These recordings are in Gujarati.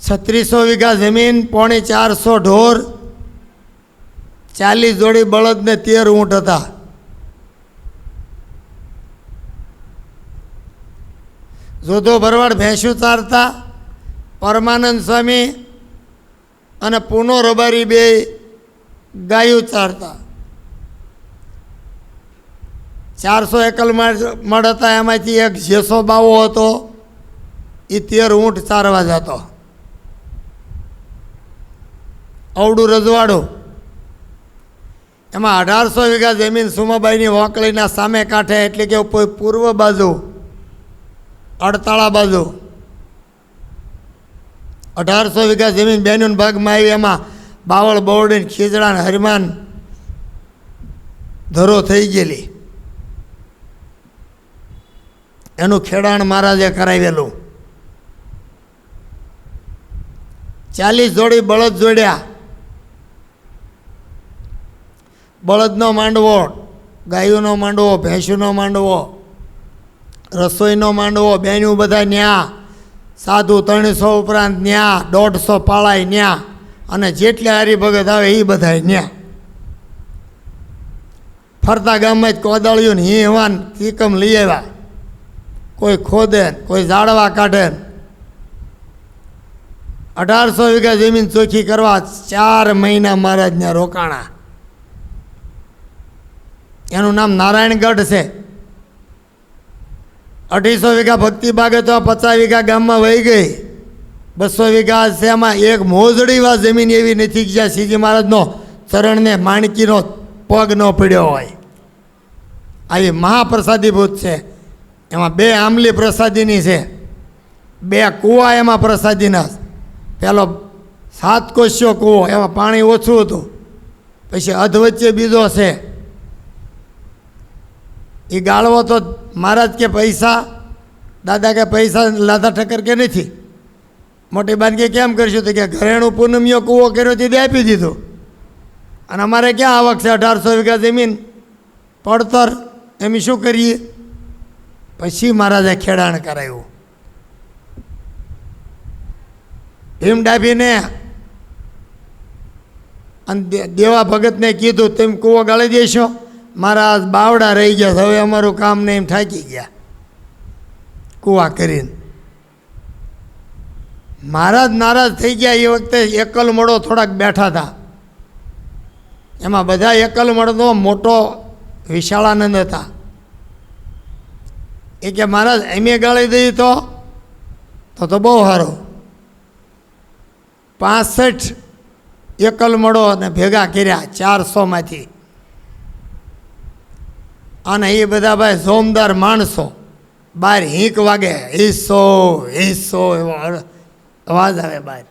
3600 વીઘા જમીન, 450 ઢોર, 40 જોડી બળદ ને 13 ઊંટ હતા. જોધો ભરવાડ ભેંસું ચારતા, પરમાનંદ સ્વામી અને પૂનો રબારી બે ગાયું ચારતા. 400 એકલ મળ હતા, એમાંથી એક જેસો બાવો હતો, એ 13 ઊંટ ચારવા જતો. અવડું રજવાડું, એમાં 1800 વીઘા જમીન સુમાબાઈની વોકળીના સામે કાંઠે, એટલે કે પૂર્વ બાજુ, અડતાળા બાજુ 1800 વીઘા જમીન બેનું ભાગમાં આવી. એમાં બાવળ બવડીને ખીજડા ને હરિમાન ધરો થઈ ગયેલી. એનું ખેડાણ મહારાજે કરાવેલું. 40 જોડી બળદ જોડ્યા. બળદનો માંડવો, ગાયોનો માંડવો, ભેંસુનો માંડવો, રસોઈનો માંડવો, બેનું બધા ન્યા, સાધુ 300 ઉપરાંત ન્યા, 150 પાળાય ન્યા, અને જેટલા હરિભગત આવે એ બધા ન્યા. ફરતા ગામમાં જ કોદાળિયું ને હીવાન તીકમ લઈ આવ્યા. કોઈ ખોદે, કોઈ ઝાડવા કાઢે. 1800 વીઘા જમીન ચોખ્ખી કરવા 4 મહિના મહારાજના રોકાણા. એનું નામ નારાયણગઢ છે. 250 વીઘા ભક્તિ બાગે તો 50 વીઘા ગામમાં વહી ગઈ. 200 વીઘા છે, એમાં એક મોજડીવા જમીન એવી નથી જ્યાં શ્રીજી મહારાજનો ચરણને માણકીનો પગ ન પડ્યો હોય. આવી મહાપ્રસાદીભૂત છે. એમાં 2 આંબલી પ્રસાદીની છે, 2 કૂવા એમાં પ્રસાદીના. પેલો 7 કોસ્યો કૂવો, એમાં પાણી ઓછું હતું. પછી અધવચ્ચે બીજો છે, એ ગાળવો તો મહારાજ કે પૈસા, દાદા કે પૈસા લાધા ઠક્કર કે નથી. મોટી બાન કે કેમ કરશું? તો કે ઘરેણું પૂનમિયો કૂવો કર્યો તે આપી દીધો. અને અમારે ક્યાં આવક છે? 1800 વીઘા જમીન પડતર, એમ શું કરીએ? પછી મહારાજે ખેડાણ કરાવ્યું. ભીમ ડાભીને અને દેવા ભગતને કીધું, તેમ કૂવો ગાળી દેશો? મહારાજ બાવડા રહી ગયા, હવે અમારું કામ નહીં, એમ થાકી ગયા કૂવા કરીને. મહારાજ નારાજ થઈ ગયા. એ વખતે એકલ મળો થોડાક બેઠા હતા. એમાં બધા એકલ મળનો મોટો વિશાળાનંદ હતા. એ કે મહારાજ એમે ગાળી દઈ તો બહુ સારું. 65 એકલ મળો અને ભેગા કર્યા 400માંથી. અને એ બધા ભાઈ જોમદાર માણસો, બહાર હીંક વાગે, હિસ્સો હિસ્સો એવો અવાજ આવે બહાર.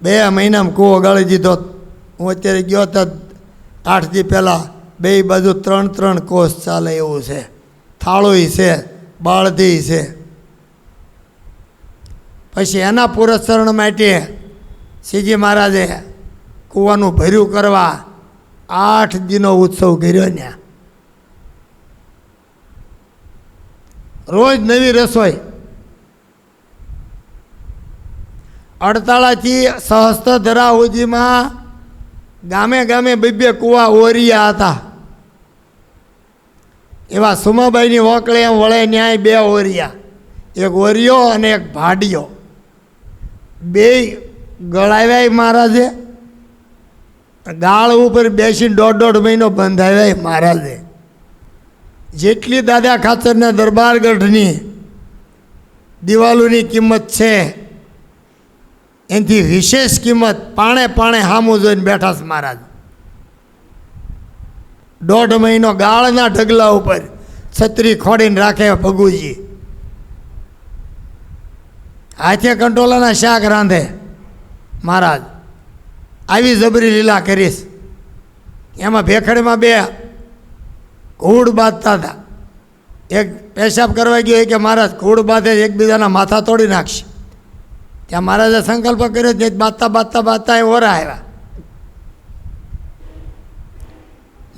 2 મહિનામાં કૂવો ગાળી દીધો. હું અત્યારે ગયો તો 8 દી પહેલાં, 2 બાજુ 3 કોસ ચાલે એવું છે. થાળુય છે, બાળધી છે. પછી એના પુરસ્કરણ માટે શ્રીજી મહારાજે કૂવાનું ભર્યું કરવા 8 દીનો ઉત્સવ કર્યો. ત્યાં રોજ નવી રસોઈ. અડતાળાથી સહસ્ત્રધરા સુધીમાં ગામે ગામે 2 કૂવા ઓરિયા હતા. એવા સુમાબાઈની વોકળે એમ વળે ન્યાય 2 ઓરિયા, એક ઓરિયો અને એક ભાડિયો. 2 ગળાવ્યા મહારાજે. ગાળ ઉપર બેસીને 1.5 મહિનો બંધાવ્યા મહારાજે. જેટલી દાદા ખાચરના દરબારગઢની દિવાલોની કિંમત છે, એનાથી વિશેષ કિંમત પાણે સામું જોઈને બેઠા છે મહારાજ. 1.5 મહિનો ગાળના ઢગલા ઉપર છત્રી ખોડીને રાખે ભગુજી. હાથે કંટોલાના શાક રાંધે મહારાજ. આવી જબરી લીલા કરીશ. એમાં ભેખડીમાં 2 ઘૂડ બાંધતા હતા. એક પેશાબ કરવા ગયો કે મહારાજ ઘૂડ બાંધે એકબીજાના માથા તોડી નાખશે. ત્યાં મહારાજે સંકલ્પ કર્યો જ બાંધતા એ ઓરા આવ્યા.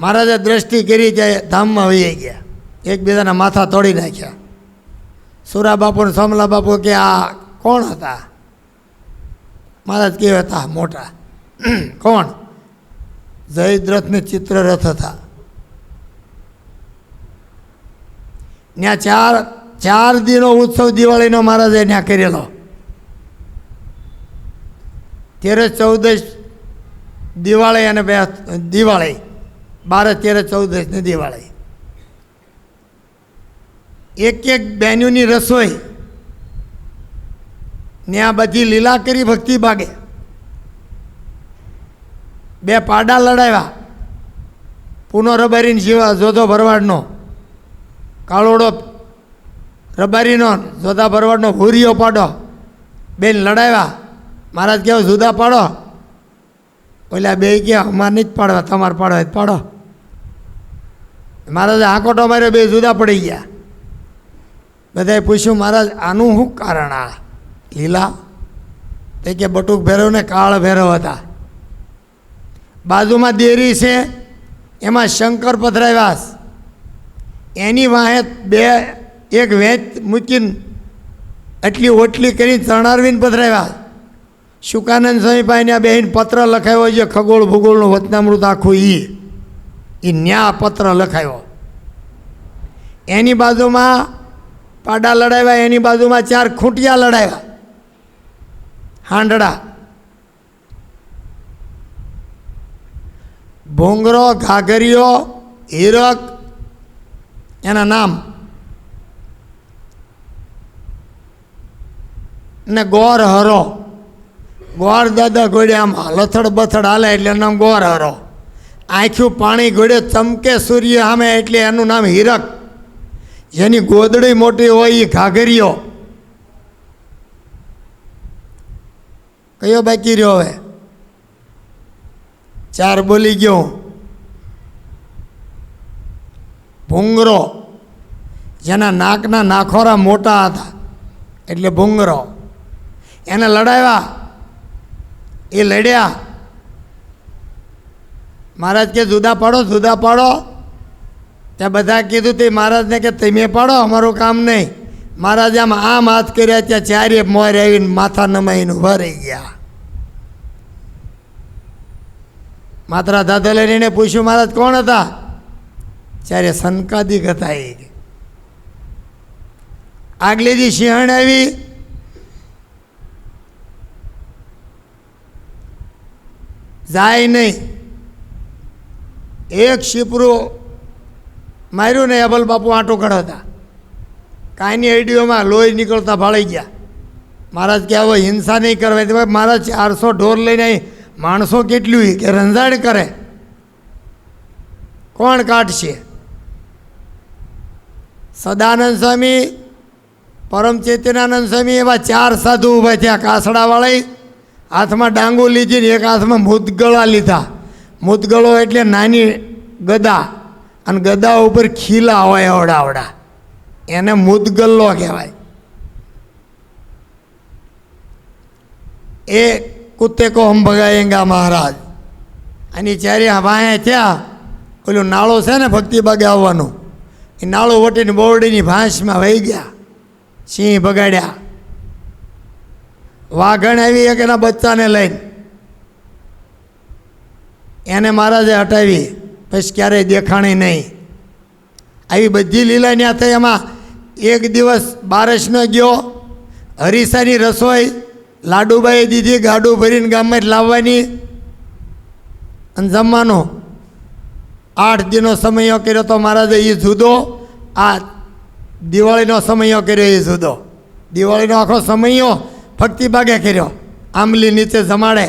મહારાજે દ્રષ્ટિ કરી જાય, ધામમાં વહી ગયા, એકબીજાના માથા તોડી નાખ્યા. સુરા બાપુ ને સોમલા બાપુ કે આ કોણ હતા? મહારાજ કેવા હતા મોટા? કોણ? જયદ્રથને ચિત્રરથ હતા. ત્યાં ચાર દિનો ઉત્સવ દિવાળીનો મહારાજે ત્યાં કરેલો. 13-14 દિવાળી અને દિવાળી 12-13-14 ને દિવાળી. એક બેન્યુની રસોઈ ત્યાં બધી લીલા કરી ભક્તિ ભાગે. 2 પાડા લડાવ્યા. પૂનો રબારીને શિવા જોધો ભરવાડનો, કાળોડો રબારીનો, જોધા ભરવાડનો ભૂરીયો પાડો, બેન લડાવ્યા. મહારાજ કહેવા જુદા પાડો. ઓલા બે કે અમારે નહીં જ પાડવા, તમારે પાડવા પાડો. મહારાજે આંકોટો માર્યો, 2 જુદા પડી ગયા. બધાએ પૂછ્યું મહારાજ આનું શું કારણ? આ લીલા તે કે બટુક ભેરવ ને કાળ ભેરવ હતા. બાજુમાં દેરી છે, એમાં શંકર પધરાવ્યા. એની વાહે 1 વેચ મૂકીને એટલી ઓટલી કરીને ચણારવીને પધરાવ્યા. શુકાનંદ સ્વામી પાસે બેહીને પત્ર લખાયો છે, ખગોળ ભૂગોળનું વચનામૃત આખું એ ન્યા પત્ર લખાયો. એની બાજુમાં પાડા લડાવ્યા, એની બાજુમાં 4 ખૂંટિયા લડાવ્યા, હાંડડા. ભૂંગરો, ઘાઘરિયો, હીરક એના નામ, ને ગોર હરો. ગોર દાદા ઘોડે આમ લથડ બથડ હાલે એટલે એનું નામ ગોર હરો. આંખ્યું પાણી ઘોડે ચમકે સૂર્ય સામે એટલે એનું નામ હીરક. જેની ગોદડી મોટી હોય એ ઘાઘરિયો. કયો બાકી રહ્યો? હવે 4 બોલી ગયો. ભૂંગરો, જેના નાકના નાખોરા મોટા હતા એટલે ભૂંગરો. એને લડાવ્યા, એ લડ્યા. મહારાજ કે જુદા પાડો, જુદા પાડો. ત્યાં બધા કીધું તે મહારાજને કે તમે પાડો, અમારું કામ નહીં. મહારાજે આમ હાથ કર્યા, ત્યાં 4 મોર આવીને માથા નમાઈને ઊભા રહી ગયા. માત્રા દાદા લઈને એને પૂછ્યું મહારાજ કોણ હતા? ત્યારે સનકાદિક હતા. એ આગલી દી સિંહણ આવી, જાય નહીં. એક શીપરું માર્યું ને અબલ બાપુ આંટો કઢાવતા, કાંઈની આઈડીઓમાં લોહી નીકળતા ભાળી ગયા. મહારાજ કે હવે હિંસા નહીં કરવાની. મહારાજ 400 ઢોર લઈને આવી, માણસો કેટલું કે રંજાડ કરે, કોણ કાઢશે? સદાનંદ સ્વામી, પરમ ચેતનાનંદ સ્વામી એવા 4 સાધુ ઊભા થયા. કાસડાવાળી હાથમાં ડાંગુ લીધી ને એક હાથમાં મુદગળા લીધા. મુદગળો એટલે નાની ગદા, અને ગદા ઉપર ખીલા હોય અવડાવડા, એને મુદગલ્લો કહેવાય. એ કુત્તે કો હમ ભગાયેંગા મહારાજ. અને 4 વાયા થયા. પેલું નાળો છે ને ભક્તિ બાગે આવવાનું, એ નાળો વટીને બોરડીની ભાંસમાં વહી ગયા. સિંહ ભગાડ્યા. વાઘણ આવી એક એના બચ્ચાને લઈને, એને મહારાજે હટાવી, પછી ક્યારેય દેખાણી નહીં. આવી બધી લીલા ત્યાં થઈ. એમાં એક દિવસ બારસનો ગયો. હરીસાની રસોઈ લાડુબાઈએ દીધી, ગાડું ભરીને ગામમાં જ લાવવાની, અને જમવાનું. 8 દિનો સમયો કર્યો તો મહારાજે એ જુદો, આ દિવાળીનો સમયો કર્યો એ જુદો. દિવાળીનો આખો સમયો ભક્તિ ભાગે કર્યો, આંબલી નીચે જમાડે.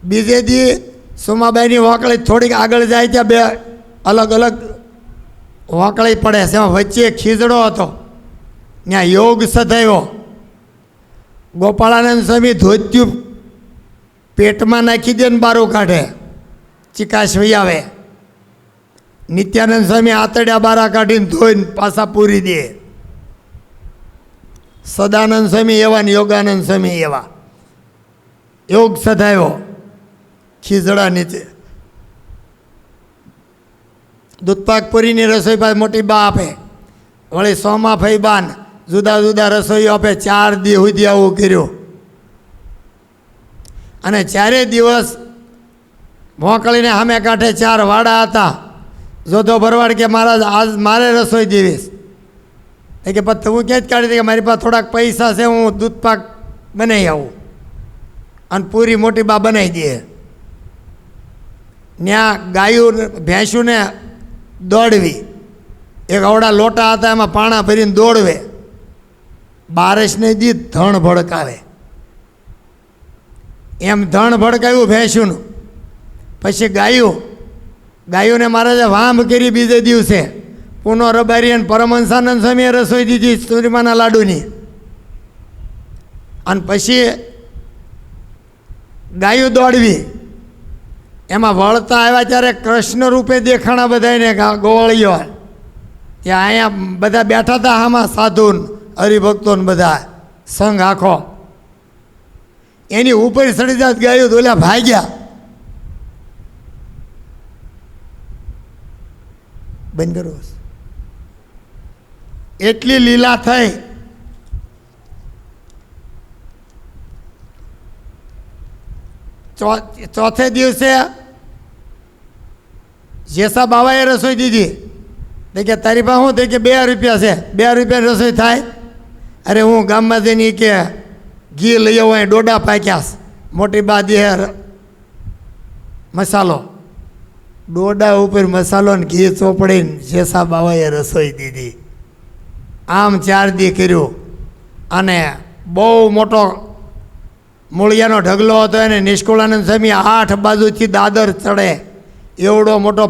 બીજે દી સોમાબાઈની વાંકળી થોડીક આગળ જાય ત્યાં 2 અલગ અલગ વાંકળી પડે છે. એમાં વચ્ચે ખીજડો હતો, ત્યાં યોગ સધાવ્યો. ગોપાળાનંદ સ્વામી ધોત્યું પેટમાં નાખી દે ને બારું કાઢે, ચિકાશ વહી આવે. નિત્યાનંદ સ્વામી આતડિયા બારા કાઢીને ધોઈને પાછા પૂરી દે. સદાનંદ સ્વામી એવા ને યોગાનંદ સ્વામી એવા. યોગ સધાવ્યો ખીજડા નીચે. દૂધપાક પૂરીની રસોઈ પાસે મોટી બા આપે, વળી સોમા ફઈ બાન જુદા જુદા રસોઈઓ આપે. 4 દી સુધી આવું કર્યું. અને 4 દિવસ મોકલીને સામે કાંઠે 4 વાડા હતા. જોધો ભરવાડ કે મહારાજ આજ મારે રસોઈ દેવીશ. એ કે પછી હું ક્યાં જ કાઢી દે કે મારી પાસે થોડાક પૈસા છે, હું દૂધ પાક બનાવી આવું અને પૂરી મોટી બા બનાવી દે. ત્યાં ગાયું ભેંસુને દોડવી, એક અવડા લોટા હતા એમાં પાણા ભરીને દોડવે, બારસને દી ધણ ભડકાવે. એમ ધણ ભડકાવ્યું ભેંસુનું. પછી ગાયોને મહારાજે વાંભ કરી બીજે દિવસે પુનો રબારી અને પરમહંસાનંદ સ્વામીએ રસોઈ દીધી સુરીમાના લાડુની. અને પછી ગાયો દોડવી, એમાં વળતા આવ્યા ત્યારે કૃષ્ણ રૂપે દેખાણા બધાને ગોવાળીઓ. ત્યાં અહીંયા બધા બેઠા હતા, આમાં સાધુ હરિભક્તો ને બધા સંઘ આખો. એની ઉપર ચડી જાત ગાયો તો ઓલા ભાગ્યા. બંધ કરો. એટલી લીલા થઈ. ચોથે દિવસે જેસા બાવાએ રસોઈ દીધી. તે કે તારી પાસે શું? તે કે 2 રૂપિયા છે. 2 રૂપિયાની રસોઈ થાય? અરે હું ગામમાં જઈને કે ઘી લઈ આવું, અહીં ડોડા પાક્યા, મોટી બા દે મસાલો. ડોડા ઉપર મસાલો ને ઘી ચોપડીને જેસા બાવાએ રસોઈ દીધી. આમ 4 દી કર્યું. અને બહુ મોટો મૂળિયાનો ઢગલો હતો, એને નિષ્કુળાનંદ સ્વામી 8 બાજુથી દાદર ચડે એવડો મોટો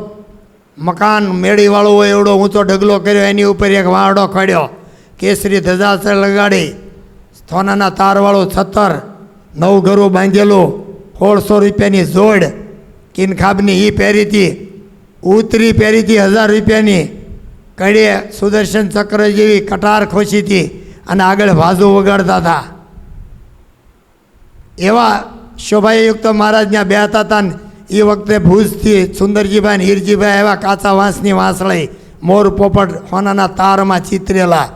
મકાન મેળીવાળું હોય એવડો ઊંચો ઢગલો કર્યો. એની ઉપર એક વાડો ખડ્યો, કેસરી ધજા લગાડી, સોનાના તારવાળું છત્તર, 9 ઘરું બાંધેલું, 1600 રૂપિયાની જોડ કિનખાબની એ પહેરી હતી. ઉતરી પહેરી હતી 1000 રૂપિયાની. કડીએ સુદર્શન ચક્ર જેવી કટાર ખોસી હતી અને આગળ ભાજુ વગાડતા હતા. એવા શોભાયુક્ત મહારાજ ત્યાં બેહતા હતા. ને એ વખતે ભુજથી સુંદરજીભાઈ ને હીરજીભાઈ એવા કાચા વાંસની વાંસળી, મોર પોપટ હોનાના તારમાં ચિતરેલા,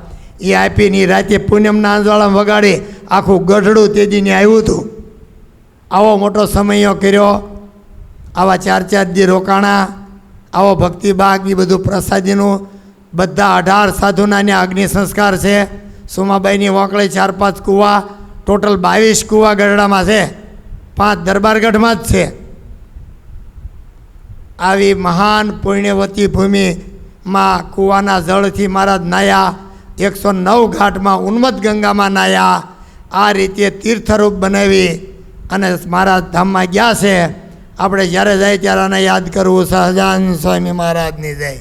એ આપીને રાતે પૂનમના આંજવાળામાં વગાડી આખું ગઢડું તેજીને આવ્યું હતું. આવો મોટો સમયો કર્યો. આવા 4 દી રોકાણા. આવો ભક્તિબાગ એ બધું પ્રસાદીનું. બધા 18 સાધુના ત્યાં અગ્નિ સંસ્કાર છે. સુમાબાઈની વોકળે 4-5 કૂવા, ટોટલ 22 કૂવા ગઢડામાં છે. 5 દરબારગઢમાં જ છે. આવી મહાન પુણ્યવતી ભૂમિમાં કૂવાના જળથી મહારાજ નાયા. 109 ઘાટમાં ઉન્મત્ત ગંગામાં નાયા. આ રીતે તીર્થરૂપ બનાવી અને મહારાજ ધામમાં ગયા છે. આપણે જ્યારે જાય ત્યારે આને યાદ કરવું. સહજાનંદ સ્વામી મહારાજની જય.